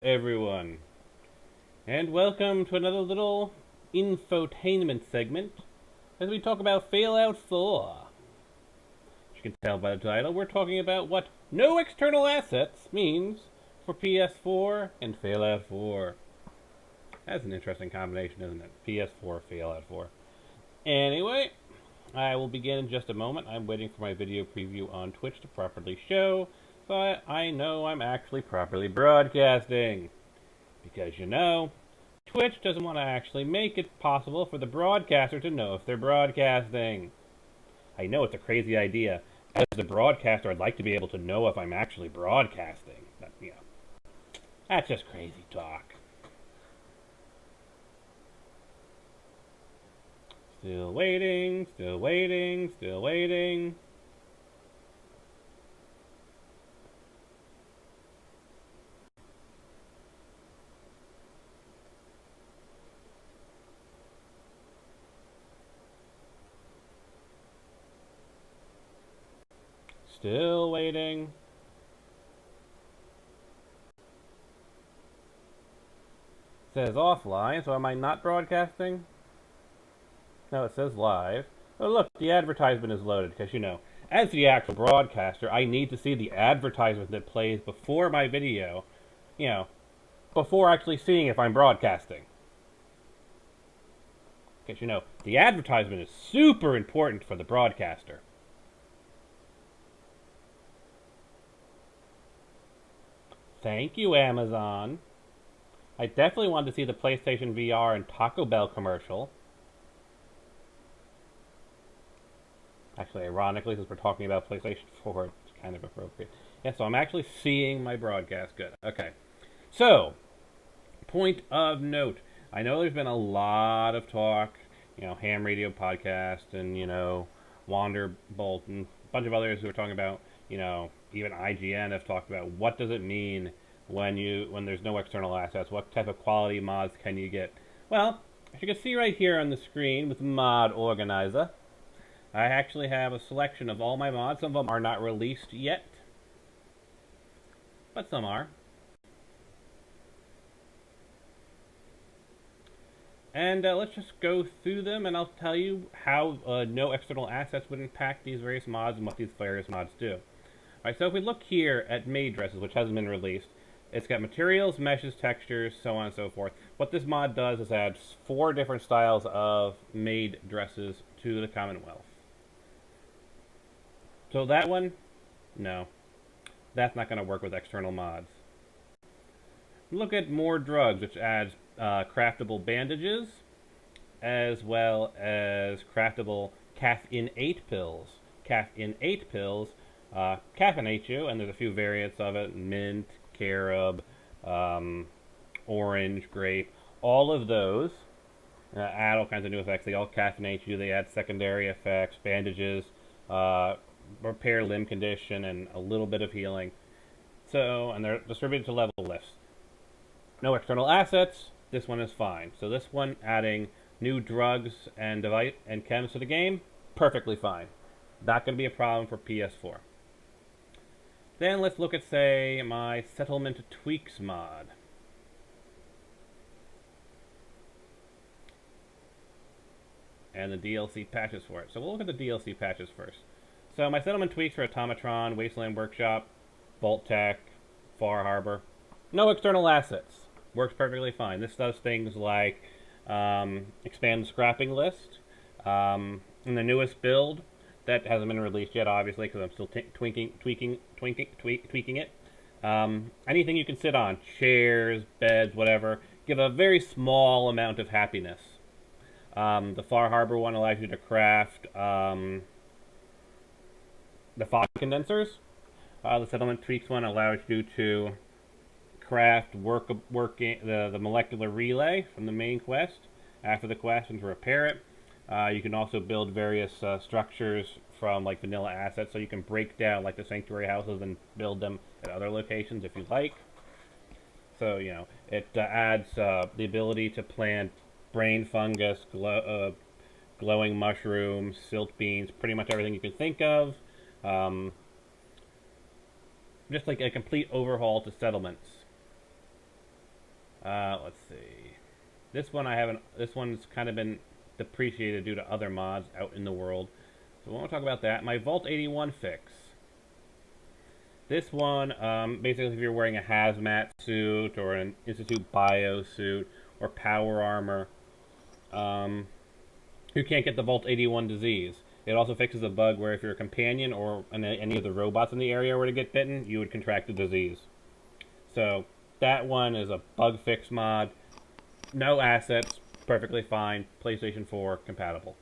Everyone, and welcome to another little infotainment segment as we talk about Fallout 4. As you can tell by the title, we're talking about what no external assets means for PS4 and Fallout 4. That's an interesting combination, isn't it? PS4, Fallout 4. Anyway, I will begin in just a moment. I'm waiting for my video preview on Twitch to properly show, so I know I'm actually properly broadcasting. Because Twitch doesn't want to actually make it possible for the broadcaster to know if they're broadcasting. I know it's a crazy idea. As the broadcaster, I'd like to be able to know if I'm actually broadcasting. But, that's just crazy talk. Still waiting, still waiting, still waiting. Still waiting. It says offline, so am I not broadcasting? No, it says live. Oh, look, the advertisement is loaded, because, as the actual broadcaster, I need to see the advertisement that plays before my video, before actually seeing if I'm broadcasting. Because, the advertisement is super important for the broadcaster. Thank you, Amazon. I definitely wanted to see the PlayStation VR and Taco Bell commercial. Actually, ironically, since we're talking about PlayStation 4, it's kind of appropriate. Yeah, so I'm actually seeing my broadcast. Good. Okay. So, point of note. I know there's been a lot of talk, Ham Radio Podcast and, Wanderbolt and a bunch of others who are talking about, even IGN have talked about what does it mean when there's no external assets? What type of quality mods can you get? Well, as you can see right here on the screen with Mod Organizer, I actually have a selection of all my mods. Some of them are not released yet, but some are. And let's just go through them, and I'll tell you how no external assets would impact these various mods and what these various mods do. Alright, so if we look here at made dresses, which hasn't been released, it's got materials, meshes, textures, so on and so forth. What this mod does is add 4 different styles of made dresses to the Commonwealth. So that one, no. That's not going to work with external mods. Look at more drugs, which adds craftable bandages, as well as craftable caffeine-8 pills. Caffeine-8 pills caffeinate you, and there's a few variants of it: mint, carob, orange, grape. All of those add all kinds of new effects. They all caffeinate you. They add secondary effects, bandages, repair limb condition, and a little bit of healing. So, and they're distributed to level lifts. No external assets. This one is fine. So this one, adding new drugs and device and chems to the game, perfectly fine. Not going to be a problem for PS4. Then let's look at, say, my Settlement Tweaks mod. And the DLC patches for it. So we'll look at the DLC patches first. So my Settlement Tweaks for Automatron, Wasteland Workshop, Vault Tech, Far Harbor. No external assets. Works perfectly fine. This does things like expand the scrapping list. In the newest build, that hasn't been released yet, obviously, because I'm still tweaking it. Anything you can sit on, chairs, beds, whatever, give a very small amount of happiness. The Far Harbor one allows you to craft the fog condensers. The Settlement Tweaks one allows you to craft the molecular relay from the main quest after the quest and to repair it. You can also build various structures from like vanilla assets, so you can break down like the sanctuary houses and build them at other locations if you like. So it adds the ability to plant brain fungus, glowing mushrooms, silt beans, pretty much everything you can think of. Just like a complete overhaul to settlements. Let's see. This one I haven't. This one's kind of been depreciated due to other mods out in the world. So we won't talk about that. My Vault 81 fix. This one, basically, if you're wearing a hazmat suit or an Institute Bio suit or power armor, you can't get the Vault 81 disease. It also fixes a bug where if your companion or any of the robots in the area were to get bitten, you would contract the disease. So that one is a bug fix mod. No assets, perfectly fine. PlayStation 4 compatible.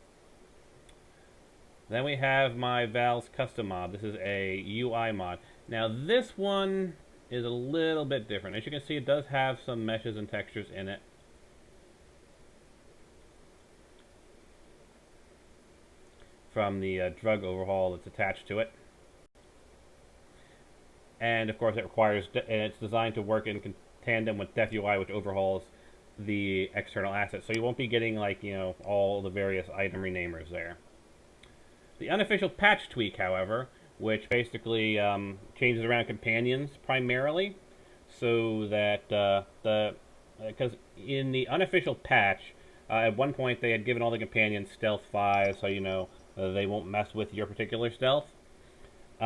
Then we have my Val's custom mod. This is a UI mod. Now this one is a little bit different. As you can see, it does have some meshes and textures in it. From the drug overhaul that's attached to it. And of course it requires, and it's designed to work in tandem with DefUI, which overhauls the external assets. So you won't be getting, like, you know, all the various item renamers there. The unofficial patch tweak, however, which basically changes around companions primarily, so that because in the unofficial patch, at one point they had given all the companions stealth 5, so you know they won't mess with your particular stealth.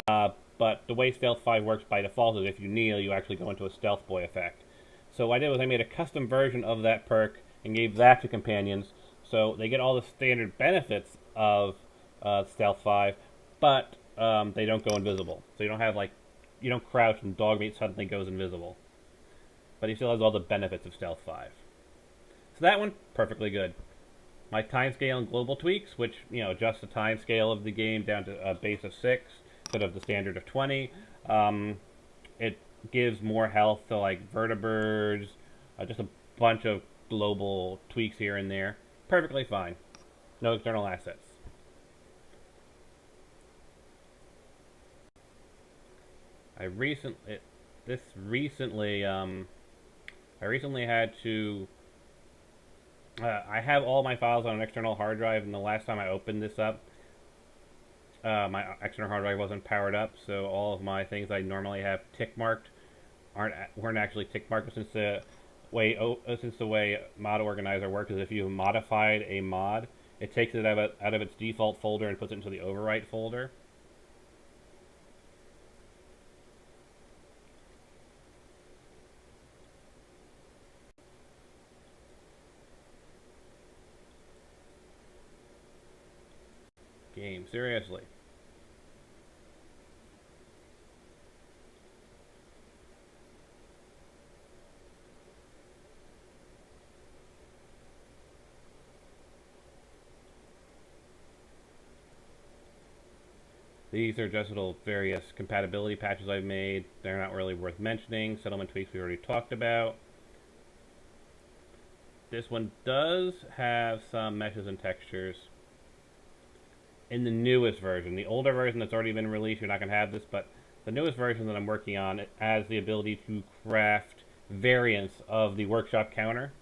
But the way stealth 5 works by default is if you kneel, you actually go into a stealth boy effect. So what I did was I made a custom version of that perk and gave that to companions, so they get all the standard benefits of Stealth 5, but they don't go invisible. So you don't have, like, you don't crouch and dog meat suddenly goes invisible. But he still has all the benefits of Stealth 5. So that one, perfectly good. My timescale and global tweaks, which, you know, adjust the timescale of the game down to a base of 6 instead of the standard of 20. It gives more health to, like, vertebrates, just a bunch of global tweaks here and there. Perfectly fine. No external assets. I recently had to. I have all my files on an external hard drive, and the last time I opened this up, my external hard drive wasn't powered up, so all of my things I normally have tick marked weren't actually tick marked. Since the way mod organizer works is if you modified a mod, it takes it out of its default folder and puts it into the overwrite folder. Game, seriously. These are just little various compatibility patches I've made. They're not really worth mentioning. Settlement tweaks we already talked about. This one does have some meshes and textures in the newest version. The older version that's already been released, you're not going to have this, but the newest version that I'm working on, it has the ability to craft variants of the workshop counter.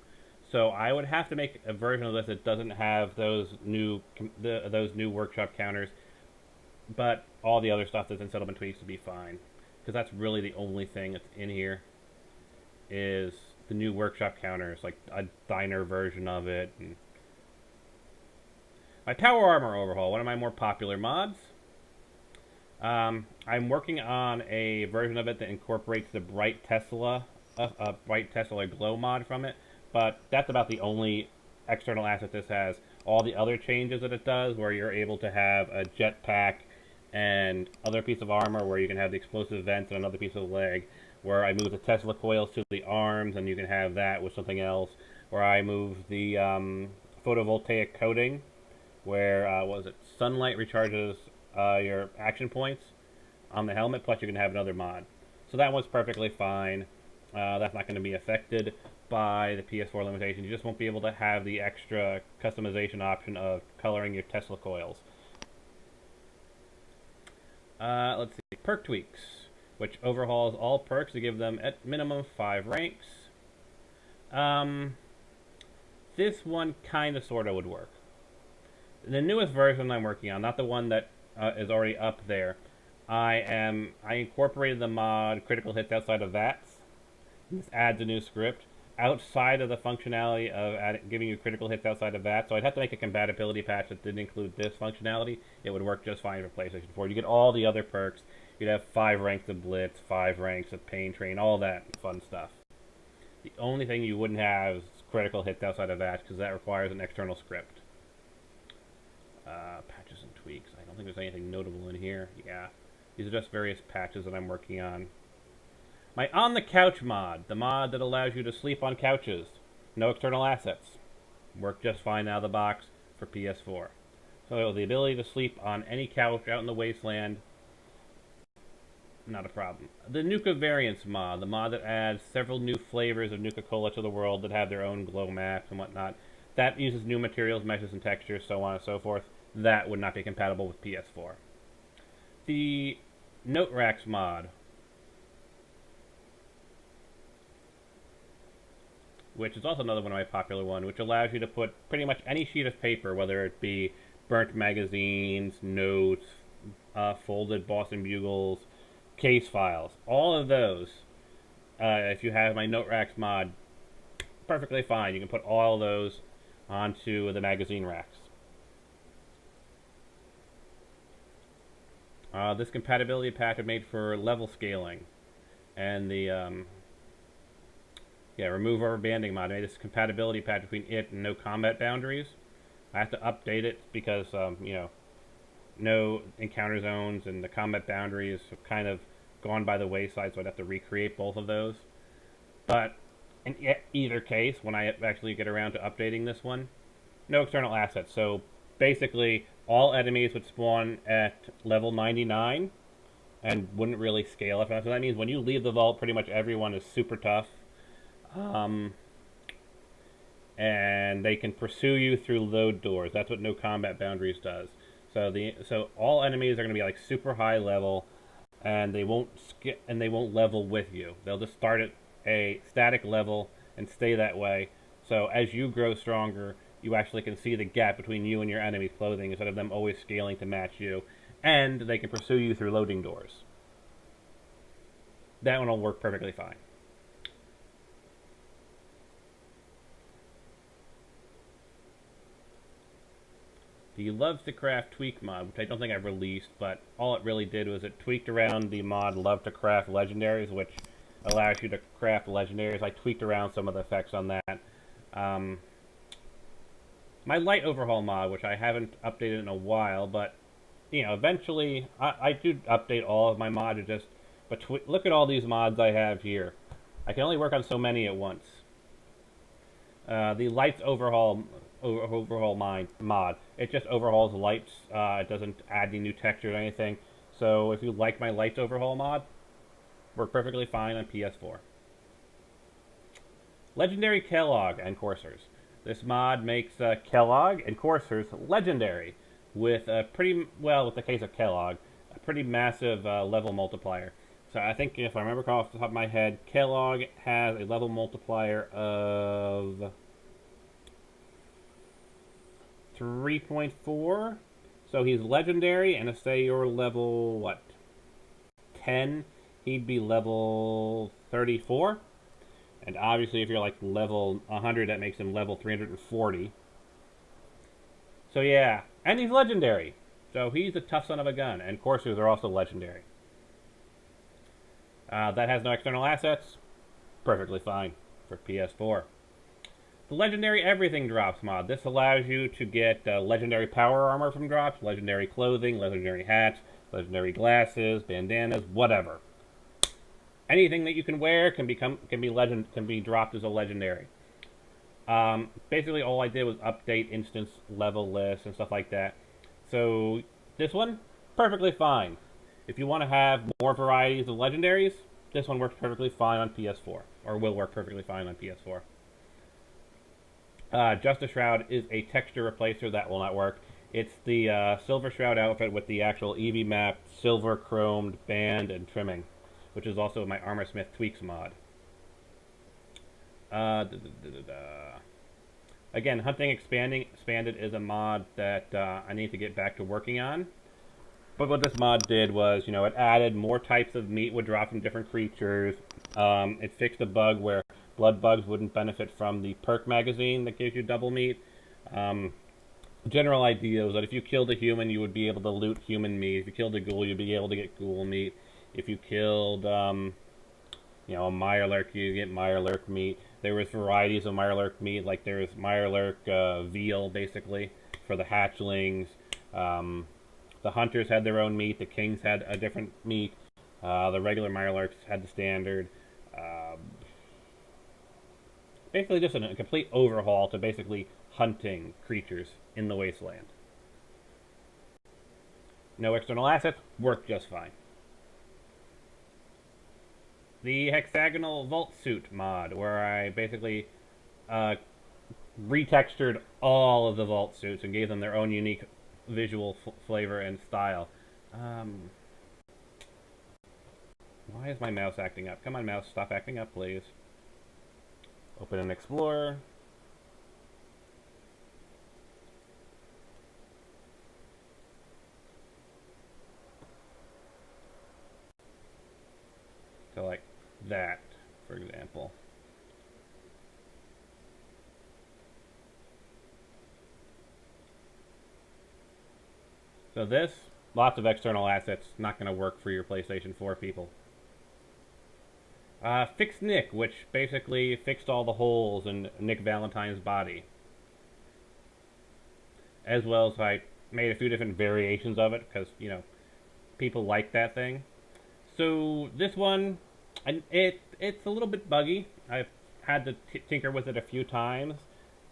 So I would have to make a version of this that doesn't have those new workshop counters, but all the other stuff that's in settlement tweaks would be fine, because that's really the only thing that's in here is the new workshop counters, like a diner version of it. And my power armor overhaul, one of my more popular mods. I'm working on a version of it that incorporates the bright Tesla glow mod from it, but that's about the only external asset this has. All the other changes that it does, where you're able to have a jetpack and other piece of armor, where you can have the explosive vents and another piece of leg, where I move the Tesla coils to the arms and you can have that with something else, where I move the photovoltaic coating, where sunlight recharges your action points on the helmet, plus you can have another mod. So that one's perfectly fine. That's not going to be affected by the PS4 limitation. You just won't be able to have the extra customization option of coloring your Tesla coils. Let's see. Perk tweaks, which overhauls all perks to give them at minimum 5 ranks. This one kind of sort of would work. The newest version I'm working on, not the one that is already up there, I incorporated the mod critical hits outside of VATS. This adds a new script. outside of the functionality of giving you critical hits outside of that. So I'd have to make a compatibility patch that didn't include this functionality. It would work just fine for PlayStation 4. You get all the other perks. You'd have 5 ranks of Blitz, 5 ranks of Pain Train, all that fun stuff. The only thing you wouldn't have is critical hits outside of that, because that requires an external script. Patches and tweaks. I don't think there's anything notable in here. Yeah, these are just various patches that I'm working on. My On the Couch mod, the mod that allows you to sleep on couches. No external assets. Worked just fine out of the box for PS4. So the ability to sleep on any couch out in the wasteland, not a problem. The Nuka Variants mod, the mod that adds several new flavors of Nuka-Cola to the world that have their own glow maps and whatnot. That uses new materials, meshes, and textures, so on and so forth. That would not be compatible with PS4. The Note Racks mod, which is also another one of my popular ones, which allows you to put pretty much any sheet of paper, whether it be burnt magazines, notes, folded Boston Bugles, case files, all of those. If you have my Note Racks mod, perfectly fine. You can put all of those onto the magazine racks. This compatibility patch I made for level scaling, and the remove rubber banding mod. I made this compatibility patch between it and no combat boundaries. I have to update it because no encounter zones and the combat boundaries have kind of gone by the wayside, so I'd have to recreate both of those. But in either case, when I actually get around to updating this one, no external assets. So basically, all enemies would spawn at level 99 and wouldn't really scale up. So that means when you leave the vault, pretty much everyone is super tough. And they can pursue you through load doors. That's what no combat boundaries does. So all enemies are going to be like super high level, and they won't level with you. They'll just start at a static level and stay that way. So as you grow stronger, you actually can see the gap between you and your enemy's clothing instead of them always scaling to match you. And they can pursue you through loading doors. That one will work perfectly fine. The Loves to Craft tweak mod, which I don't think I've released, but all it really did was it tweaked around the mod Love to Craft Legendaries, which allows you to craft legendaries. I tweaked around some of the effects on that. My Light Overhaul mod, which I haven't updated in a while, but eventually I do update all of my mods. But look at all these mods I have here. I can only work on so many at once. The Lights Overhaul mod. It just overhauls lights. It doesn't add any new texture or anything. So if you like my Lights Overhaul mod, work perfectly fine on PS4. Legendary Kellogg and Coursers. This mod makes Kellogg and Coursers legendary with a with the case of Kellogg, a pretty massive level multiplier. So I think if I remember off the top of my head, Kellogg has a level multiplier of 3.4. So he's legendary, and if say you're level 10, he'd be level 34. And obviously if you're like level 100, that makes him level 340. So yeah, and he's legendary. So he's a tough son of a gun, and Coursers are also legendary. That has no external assets. Perfectly fine for PS4. The Legendary Everything Drops mod. This allows you to get legendary power armor from drops, legendary clothing, legendary hats, legendary glasses, bandanas, whatever. Anything that you can wear can be dropped as a legendary. Basically, all I did was update instance level lists and stuff like that. So this one, perfectly fine. If you want to have more varieties of legendaries, this one works perfectly fine on PS4, or will work perfectly fine on PS4. Justice Shroud is a texture replacer that will not work. It's the Silver Shroud outfit with the actual EV map, silver chromed band and trimming, which is also my Armorsmith Tweaks mod. Again, Hunting Expanded is a mod that I need to get back to working on. But what this mod did was, it added more types of meat would drop from different creatures. It fixed a bug where blood bugs wouldn't benefit from the perk magazine that gives you double meat. General idea is that if you killed a human, you would be able to loot human meat. If you killed a ghoul, you'd be able to get ghoul meat. If you killed, a Mirelurk, you get Mirelurk meat. There was varieties of Mirelurk meat, like there's Mirelurk veal, basically, for the hatchlings. The hunters had their own meat. The kings had a different meat. The regular Mirelurks had the standard. Basically just a complete overhaul to basically hunting creatures in the wasteland. No external assets, work just fine. The hexagonal vault suit mod, where I basically retextured all of the vault suits and gave them their own unique visual flavor and style. Why is my mouse acting up? Come on, mouse, stop acting up, please. Open and explore. So like that, for example. So this, lots of external assets, not going to work for your PlayStation 4 people. Fix Nick, which basically fixed all the holes in Nick Valentine's body. As well as I made a few different variations of it, because, people like that thing. So this one, it's a little bit buggy. I've had to tinker with it a few times,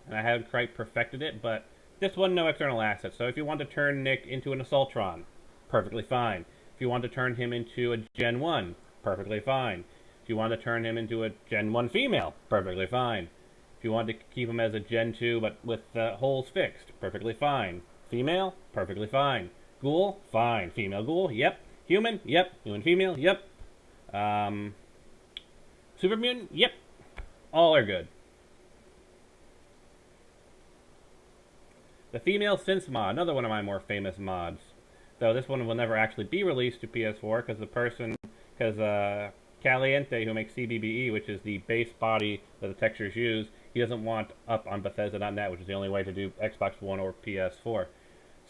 and I haven't quite perfected it, but this one, no external assets. So if you want to turn Nick into an Assaultron, perfectly fine. If you want to turn him into a Gen 1, perfectly fine. If you want to turn him into a Gen 1 female, perfectly fine. If you want to keep him as a Gen 2 but with holes fixed, perfectly fine. Female, perfectly fine. Ghoul, fine. Female ghoul, yep. Human, yep. Human female, yep. Super mutant, yep. All are good. The female synth mod, another one of my more famous mods. Though this one will never actually be released to PS4 because Caliente, who makes CBBE, which is the base body that the textures use, he doesn't want up on Bethesda.net, which is the only way to do Xbox One or PS4.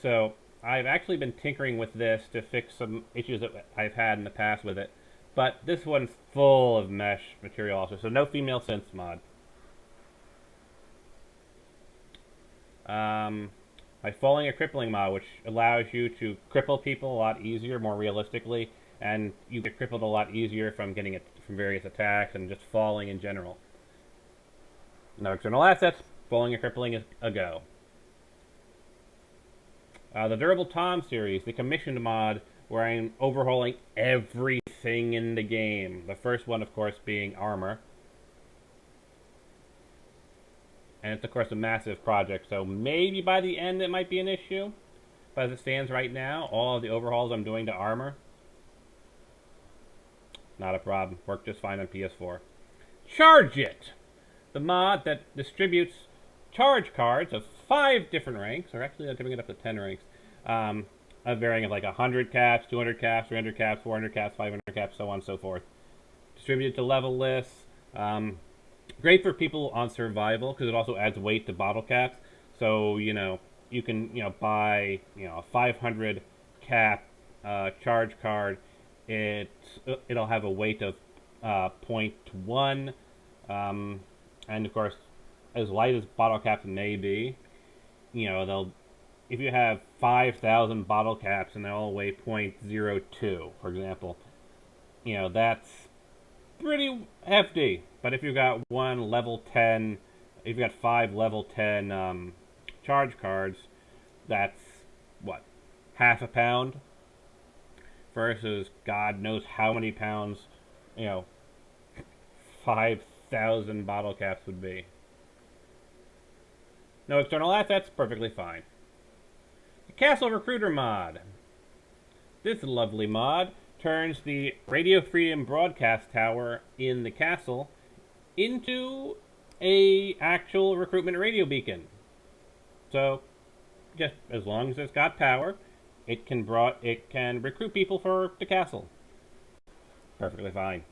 So I've actually been tinkering with this to fix some issues that I've had in the past with it. But this one's full of mesh material also, so no female synth mod. My Falling a Crippling mod, which allows you to cripple people a lot easier, more realistically, and you get crippled a lot easier from getting it from various attacks and just falling in general. No external assets, Falling a Crippling is a go. The Durable Tom series, the commissioned mod, where I'm overhauling everything in the game. The first one, of course, being armor. And it's, of course, a massive project, so maybe by the end it might be an issue. But as it stands right now, all of the overhauls I'm doing to armor, not a problem. Worked just fine on PS4. Charge It! The mod that distributes charge cards of 5 different ranks, or actually I'm giving it up to 10 ranks, varying of like 100 caps, 200 caps, 300 caps, 400 caps, 500 caps, so on and so forth. Distributed to level lists. Great for people on survival, because it also adds weight to bottle caps. So, you can, buy, a 500 cap charge card. It'll have a weight of 0.1, and of course, as light as bottle caps may be, if you have 5,000 bottle caps and they all weigh 0.02, for example, that's pretty hefty. But if you've got if you've got 5 level 10 charge cards, that's what, half a pound versus God knows how many pounds 5,000 bottle caps would be. No external assets, perfectly fine. The Castle Recruiter mod. This lovely mod turns the Radio Freedom broadcast tower in the castle into a actual recruitment radio beacon. So, just as long as it's got power, it can recruit people for the castle. Perfectly fine.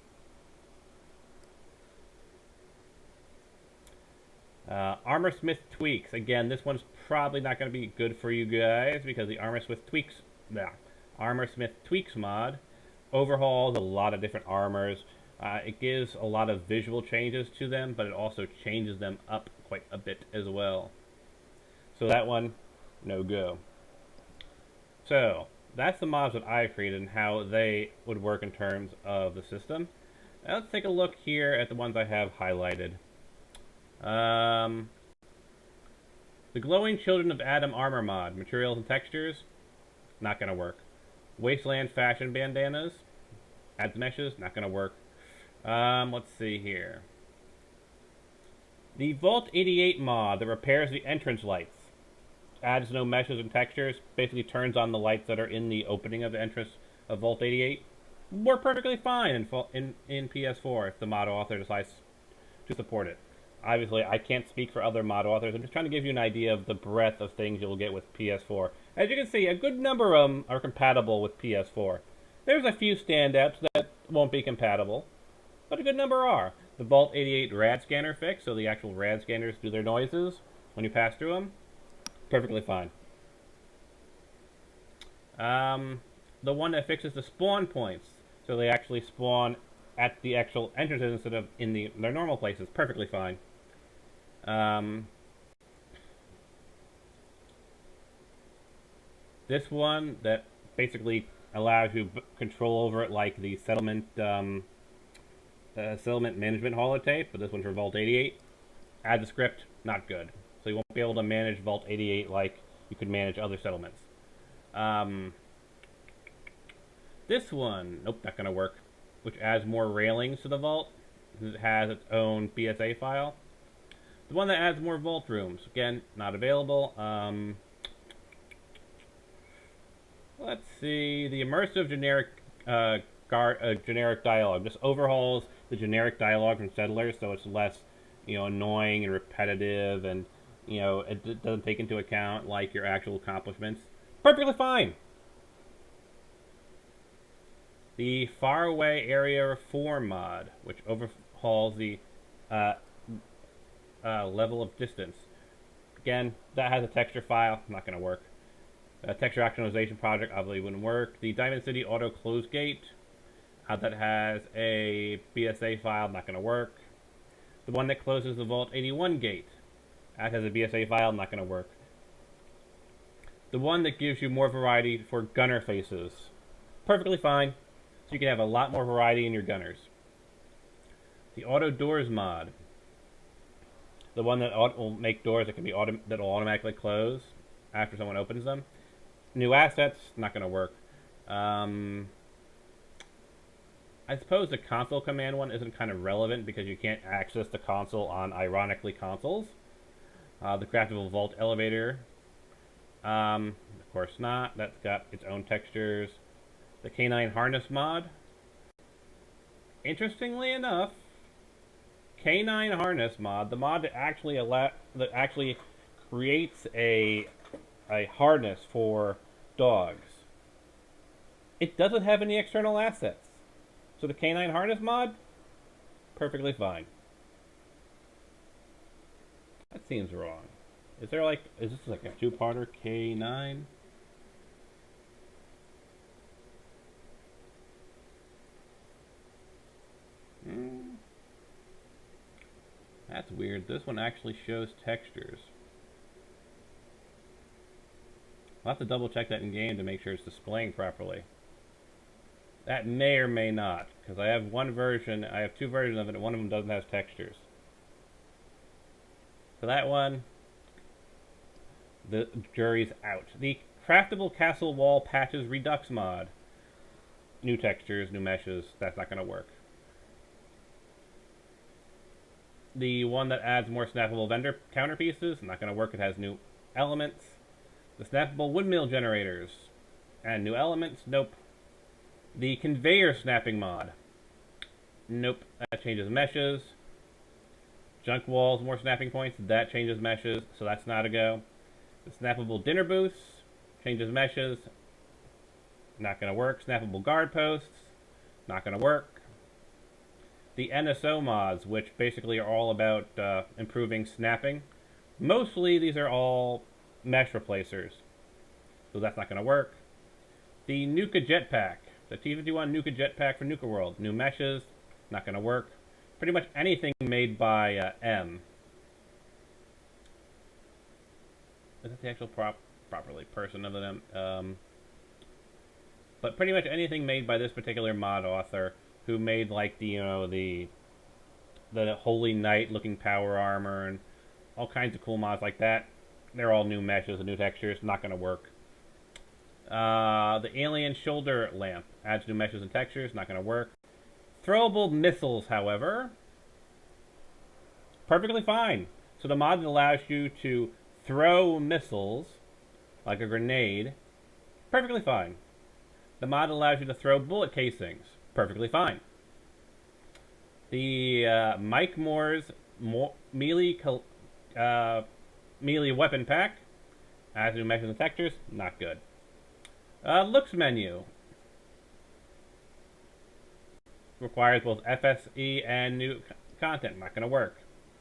Armorsmith tweaks. Again, this one's probably not going to be good for you guys because the Armorsmith tweaks mod overhauls a lot of different armors. It gives a lot of visual changes to them, but it also changes them up quite a bit as well. So that one, no go. So that's the mods that I created and how they would work in terms of the system. Now let's take a look here at the ones I have highlighted. The Glowing Children of Adam armor mod, materials and textures, not going to work. Wasteland fashion bandanas, adds meshes, not going to work. Let's see here. The Vault 88 mod that repairs the entrance lights, adds no meshes and textures, basically turns on the lights that are in the opening of the entrance of Vault 88. Work perfectly fine in PS4 if the mod author decides to support it. Obviously, I can't speak for other mod authors. I'm just trying to give you an idea of the breadth of things you'll get with PS4. As you can see, a good number of them are compatible with PS4. There's a few standouts that won't be compatible, but a good number are. The Vault 88 rad scanner fix, so the actual rad scanners do their noises when you pass through them. Perfectly fine. The one that fixes the spawn points, so they actually spawn at the actual entrances instead of in their normal places. Perfectly fine. This one that basically allows you control over it like the settlement management holotape, but this one's for Vault 88. Add the script, not good. So you won't be able to manage Vault 88 like you could manage other settlements. This one, nope, not going to work, which adds more railings to the vault. It has its own BSA file. The one that adds more vault rooms, again, not available. Let's see, the immersive generic generic dialogue. This overhauls the generic dialogue from Settlers, so it's less, annoying and repetitive, and it doesn't take into account like your actual accomplishments. Perfectly fine. The Faraway Area Reform mod, which overhauls the level of distance. Again, that has a texture file, not going to work. Texture optimization project obviously wouldn't work. The Diamond City Auto Close Gate, that has a BSA file, not going to work. The one that closes the Vault 81 gate, that has a BSA file, not going to work. The one that gives you more variety for gunner faces, perfectly fine. So you can have a lot more variety in your gunners. The Auto Doors mod, the one that will make doors that can be that will automatically close after someone opens them. New assets, not going to work. I suppose the console command one isn't kind of relevant because you can't access the console on, ironically, consoles. The Craftable Vault Elevator, of course not. That's got its own textures. The Canine Harness mod. Interestingly enough, Canine Harness mod, the mod that actually creates a harness for dogs, it doesn't have any external assets. So the Canine Harness mod, perfectly fine. That seems wrong. Is this like a two-parter K9? That's weird. This one actually shows textures. I'll have to double check that in game to make sure it's displaying properly. That may or may not, because I have two versions of it, and one of them doesn't have textures. So that one, the jury's out. The Craftable Castle Wall Patches Redux mod. New textures, new meshes, that's not going to work. The one that adds more snappable vendor counterpieces, not going to work, it has new elements. The snappable windmill generators, and new elements, nope. The conveyor snapping mod, nope, that changes meshes. Junk walls, more snapping points, that changes meshes, so that's not a go. The snappable dinner booths, changes meshes, not going to work. Snappable guard posts, not going to work. The NSO mods, which basically are all about improving snapping. Mostly these are all mesh replacers, so that's not going to work. The Nuka Jetpack, the T-51 Nuka Jetpack for Nuka World. New meshes, not going to work. Pretty much anything made by M. Is that the actual properly person of them? But pretty much anything made by this particular mod author, who made like the Holy Knight looking power armor and all kinds of cool mods like that. They're all new meshes and new textures. Not going to work. The Alien Shoulder Lamp adds new meshes and textures. Not going to work. Throwable missiles, however, perfectly fine. So the mod allows you to throw missiles like a grenade. Perfectly fine. The mod allows you to throw bullet casings. Perfectly fine. The Mike Moore's melee weapon pack adds new meshes and textures. Not good. Looks menu requires both FSE and new content. Not going to work.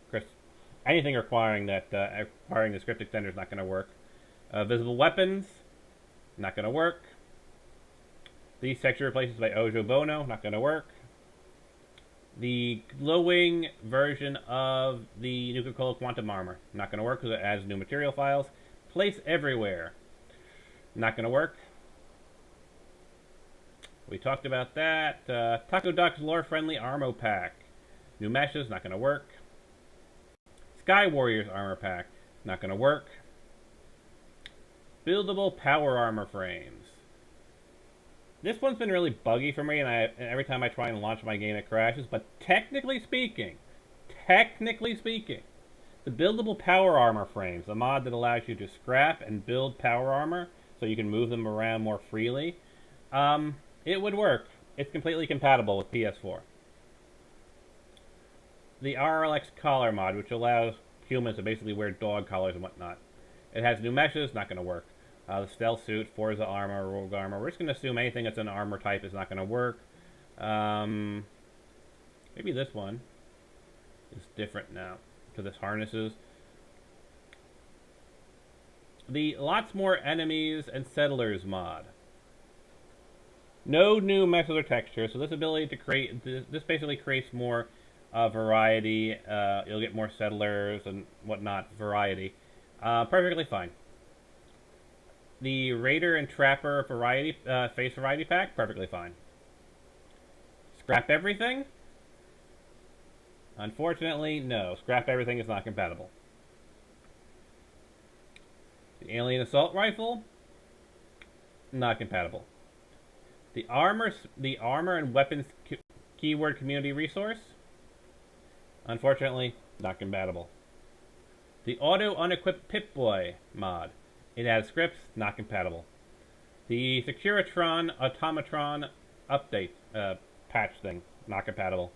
Of course, anything requiring that requiring the script extender is not going to work. Visible weapons, not going to work. These texture replaces by Ojo Bono, not going to work. The glowing version of the Nuka-Cola Quantum Armor, not going to work because it adds new material files. Place everywhere, not going to work. We talked about that. Taco Duck's lore-friendly Armo Pack. New meshes, not going to work. Sky Warriors Armor Pack, not going to work. Buildable Power Armor Frames. This one's been really buggy for me, and every time I try and launch my game it crashes, but technically speaking, the Buildable Power Armor Frames, a mod that allows you to scrap and build power armor so you can move them around more freely, it would work. It's completely compatible with PS4. The RLX Collar mod, which allows humans to basically wear dog collars and whatnot. It has new meshes, not going to work. The Stealth Suit, Forza Armor, Rogue Armor. We're just going to assume anything that's an armor type is not going to work. Maybe this one is different now, because it's harnesses. The Lots More Enemies and Settlers mod. No new meshes or textures, so this ability to create, this basically creates more variety. You'll get more settlers and whatnot, variety. Perfectly fine. The Raider and Trapper variety face variety pack, perfectly fine. Scrap everything? Unfortunately, no. Scrap everything is not compatible. The Alien Assault Rifle, not compatible. The armor and weapons keyword community resource, unfortunately, not compatible. The Auto Unequipped Pip-Boy mod. It adds scripts, not compatible. The Securitron Automatron update patch thing, not compatible.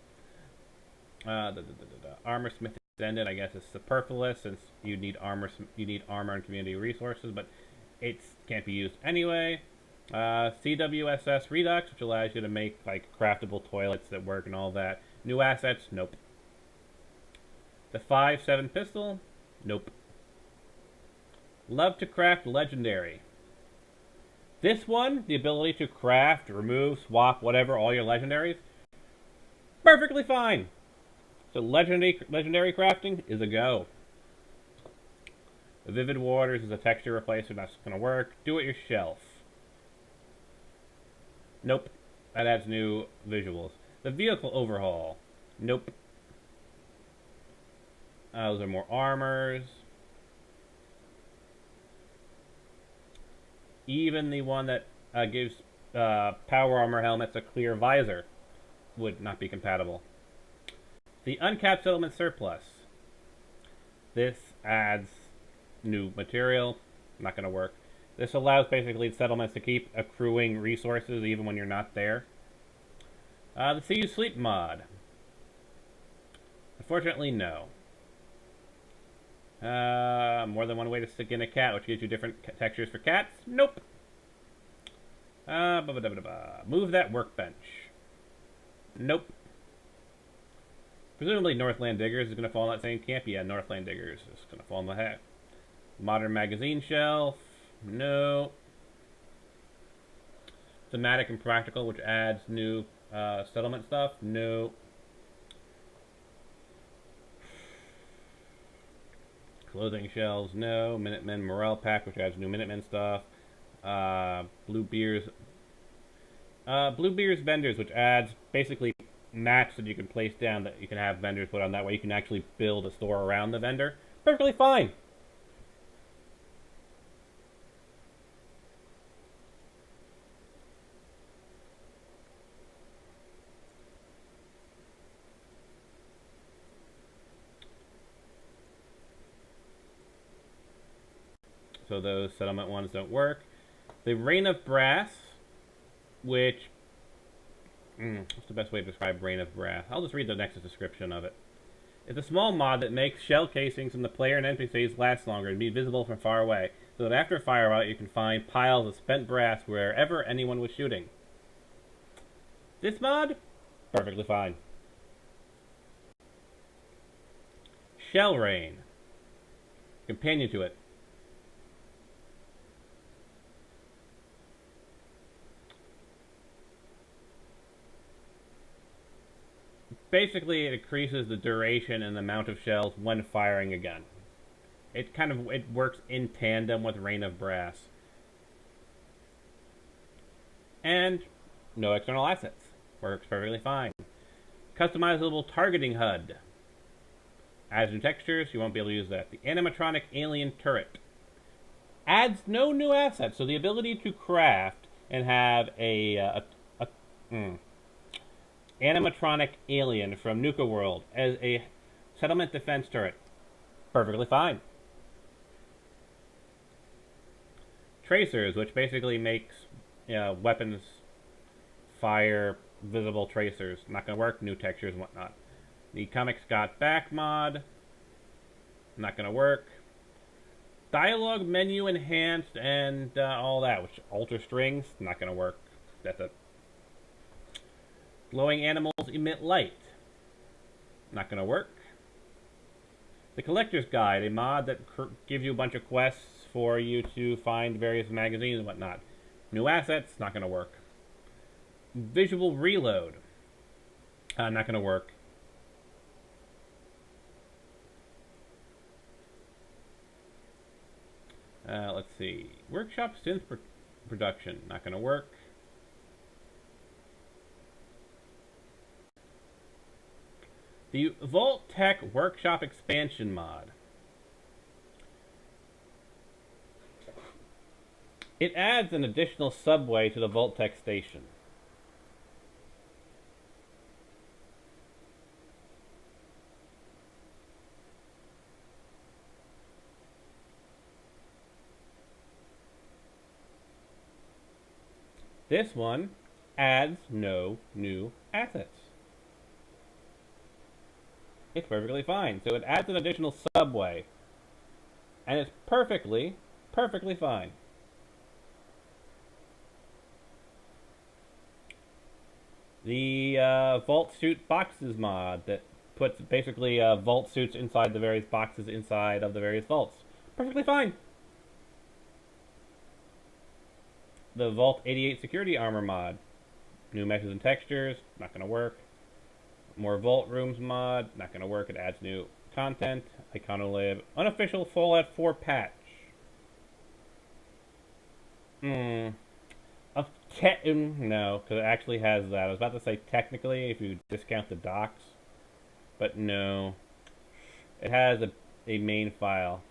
Armor Smith Extended, I guess, is superfluous since you need armor and community resources, but it can't be used anyway. CWSS Redux, which allows you to make like craftable toilets that work and all that. New assets, nope. The 5.7 pistol, nope. Love to Craft Legendary. This one, the ability to craft, remove, swap, whatever, all your legendaries, perfectly fine. So legendary crafting is a go. The Vivid Waters is a texture replacer, that's going to work. Do it yourself. Nope. That adds new visuals. The Vehicle Overhaul. Nope. Those are more armors. Even the one that gives power armor helmets a clear visor would not be compatible. The Uncapped Settlement Surplus. This adds new material. Not going to work. This allows basically settlements to keep accruing resources even when you're not there. The See You Sleep mod. Unfortunately, no. More than one way to stick in a cat, which gives you different textures for cats. Nope. Move that workbench. Nope. Presumably Northland Diggers is going to fall in that same camp. Yeah, Northland Diggers is going to fall in the hat. Modern Magazine Shelf. No. Thematic and Practical, which adds new settlement stuff. No. Clothing Shelves. No. Minutemen Morale Pack, which adds new Minutemen stuff. Bluebeard's Vendors, which adds basically mats that you can place down that you can have vendors put on. That way you can actually build a store around the vendor. Perfectly fine. So those settlement ones don't work. The Reign of Brass, which... what's the best way to describe Reign of Brass? I'll just read the next description of it. It's a small mod that makes shell casings from the player and NPCs last longer and be visible from far away, so that after a fire out you can find piles of spent brass wherever anyone was shooting. This mod? Perfectly fine. Shell Rain. Companion to it. Basically, it increases the duration and the amount of shells when firing a gun. It works in tandem with Reign of Brass. And no external assets. Works perfectly fine. Customizable targeting HUD. Adds new textures, you won't be able to use that. The animatronic alien turret. Adds no new assets, so the ability to craft and have animatronic alien from Nuka World as a settlement defense turret. Perfectly fine. Tracers, which basically makes weapons fire visible tracers. Not going to work. New textures and whatnot. The Comics Got Back mod. Not going to work. Dialogue menu enhanced and all that, which alter strings. Not going to work. That's a glowing animals emit light. Not going to work. The Collector's Guide, a mod that gives you a bunch of quests for you to find various magazines and whatnot. New assets, not going to work. Visual Reload, not going to work. Let's see. Workshop Synth Production, not going to work. The Vault Tech Workshop Expansion mod. It adds an additional subway to the Vault Tech station. This one adds no new assets. It's perfectly fine. So it adds an additional subway. And it's perfectly fine. The Vault Suit Boxes mod that puts basically vault suits inside the various boxes inside of the various vaults. Perfectly fine. The Vault 88 Security Armor mod. New meshes and textures. Not going to work. More Vault Rooms mod. Not going to work. It adds new content. Iconolive. Unofficial Fallout 4 patch. No, because it actually has that. I was about to say technically if you discount the docs. But no. It has a main file.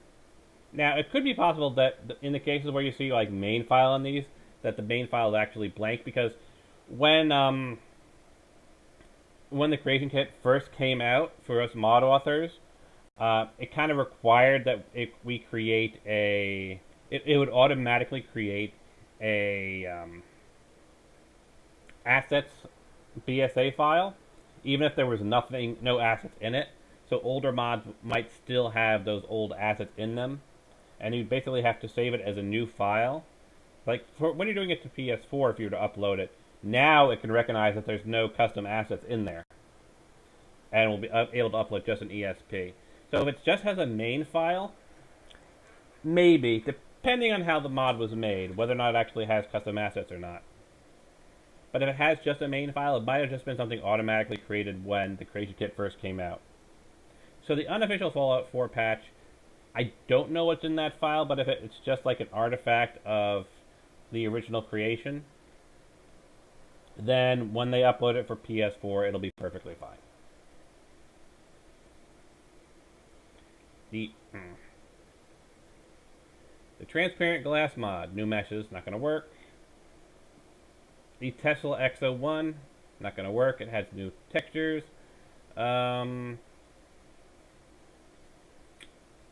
Now, it could be possible that in the cases where you see like main file on these, that the main file is actually blank, because when the creation kit first came out for us mod authors, it kind of required that we create a... It would automatically create a assets BSA file, even if there was no assets in it. So older mods might still have those old assets in them, and you basically have to save it as a new file. Like when you're doing it to PS4, if you were to upload it, now it can recognize that there's no custom assets in there. and will be able to upload just an ESP. So if it just has a main file, maybe, depending on how the mod was made, whether or not it actually has custom assets or not. But if it has just a main file, it might have just been something automatically created when the creation kit first came out. So the unofficial Fallout 4 patch, I don't know what's in that file, but if it's just like an artifact of the original creation, then when they upload it for PS4, it'll be perfectly fine. The transparent glass mod, new meshes, not going to work. The Tesla X01, not going to work. It has new textures.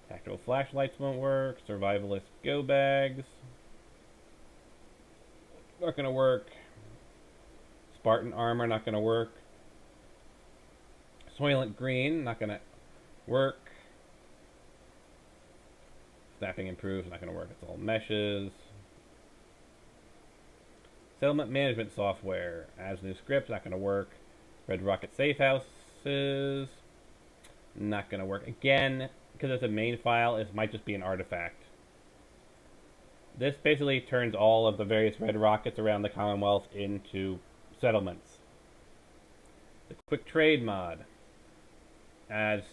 Tactical flashlights won't work. Survivalist go bags, not going to work. Spartan armor, not going to work. Soylent green, not going to work. Snapping improves, not going to work. It's all meshes. Settlement management software, adds new scripts, not going to work. Red Rocket safe houses, not going to work. Again, because it's a main file, it might just be an artifact. This basically turns all of the various red rockets around the Commonwealth into settlements. The quick trade mod adds,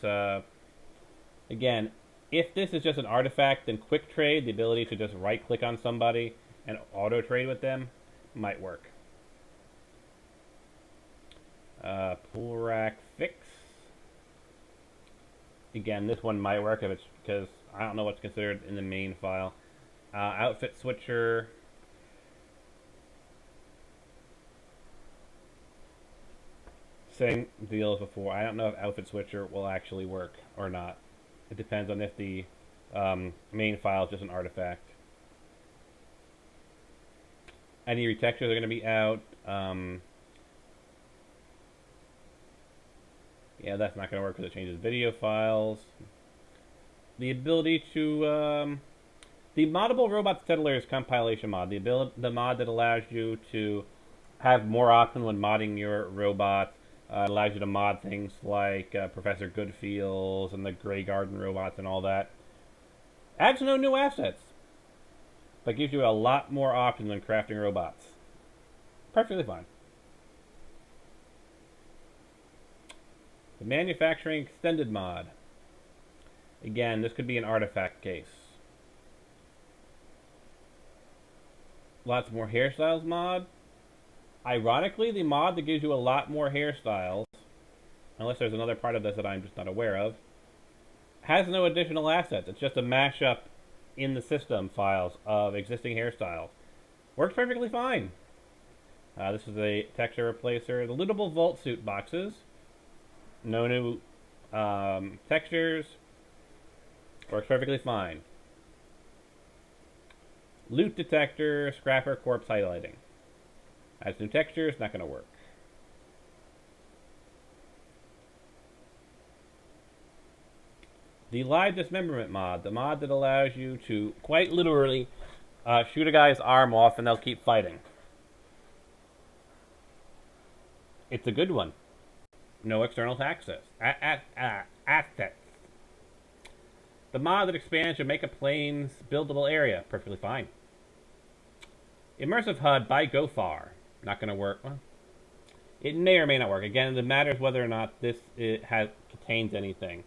again, if this is just an artifact, then quick trade, the ability to just right click on somebody and auto trade with them, might work. Pool rack fix. Again, this one might work if it's because I don't know what's considered in the main file. Outfit switcher. Same deal as before. I don't know if outfit switcher will actually work or not. It depends on if the main file is just an artifact. Any retextures are going to be out. Yeah, that's not going to work because it changes video files. The ability to... the moddable robot settlers compilation mod. The mod that allows you to have more options when modding your robot. It allows you to mod things like Professor Goodfeels and the Grey Garden robots and all that. Adds no new assets, but gives you a lot more options when crafting robots. Perfectly fine. The manufacturing extended mod. Again, this could be an artifact case. Lots more hairstyles mod. Ironically, the mod that gives you a lot more hairstyles, unless there's another part of this that I'm just not aware of, has no additional assets. It's just a mashup in the system files of existing hairstyles. Works perfectly fine. This is a texture replacer. The lootable vault suit boxes. No new textures. Works perfectly fine. Loot detector, scrapper, corpse highlighting. Adds new textures, not going to work. The live dismemberment mod, the mod that allows you to quite literally shoot a guy's arm off and they'll keep fighting. It's a good one. No external access. Assets. The mod that expands your Jamaica Plains buildable area, perfectly fine. Immersive HUD by GoFar, not going to work. Well, it may or may not work. Again, it matters whether or not this contains anything.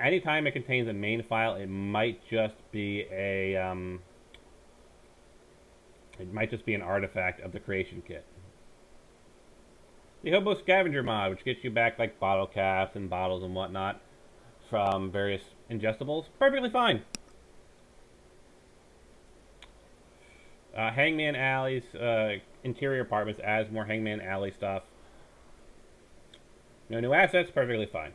Anytime it contains a main file, it might just be an artifact of the creation kit. The Hobo Scavenger mod, which gets you back like bottle caps and bottles and whatnot from various ingestibles, perfectly fine. Hangman Alley's interior apartments adds more Hangman Alley stuff. No new assets, perfectly fine.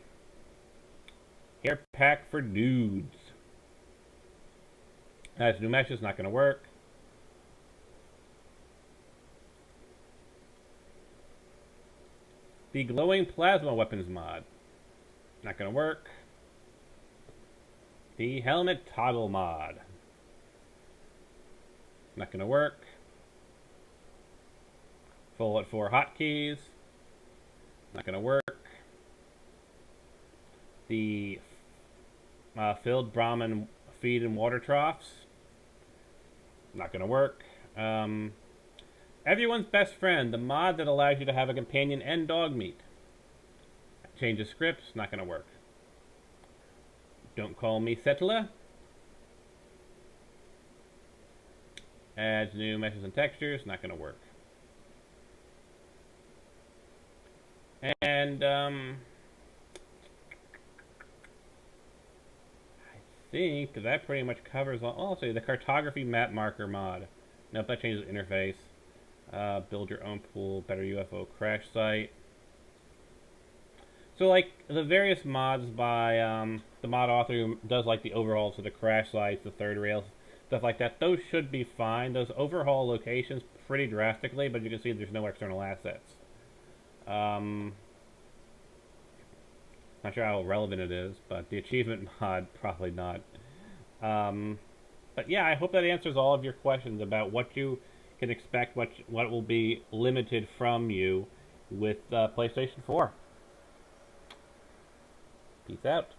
Hair pack for dudes. That's new meshes, not going to work. The glowing plasma weapons mod, not going to work. The helmet toggle mod, not going to work. Fallout 4 hotkeys, not going to work. the filled Brahmin feed and water troughs. Not going to work. Everyone's best friend, the mod that allows you to have a companion and dog meat. Change the scripts, not going to work. Don't call me settler. Adds new meshes and textures, not going to work. And I think that pretty much covers all. Also, the cartography map marker mod. Nope, that changes the interface. Build your own pool, better UFO crash site. So, like, the various mods by the mod author who does, like, the overhauls of the crash sites, the third rails, stuff like that, those should be fine. Those overhaul locations pretty drastically, but you can see there's no external assets. Not sure how relevant it is, but the achievement mod, probably not. But yeah, I hope that answers all of your questions about what you can expect, what will be limited from you with PlayStation 4. Peace out.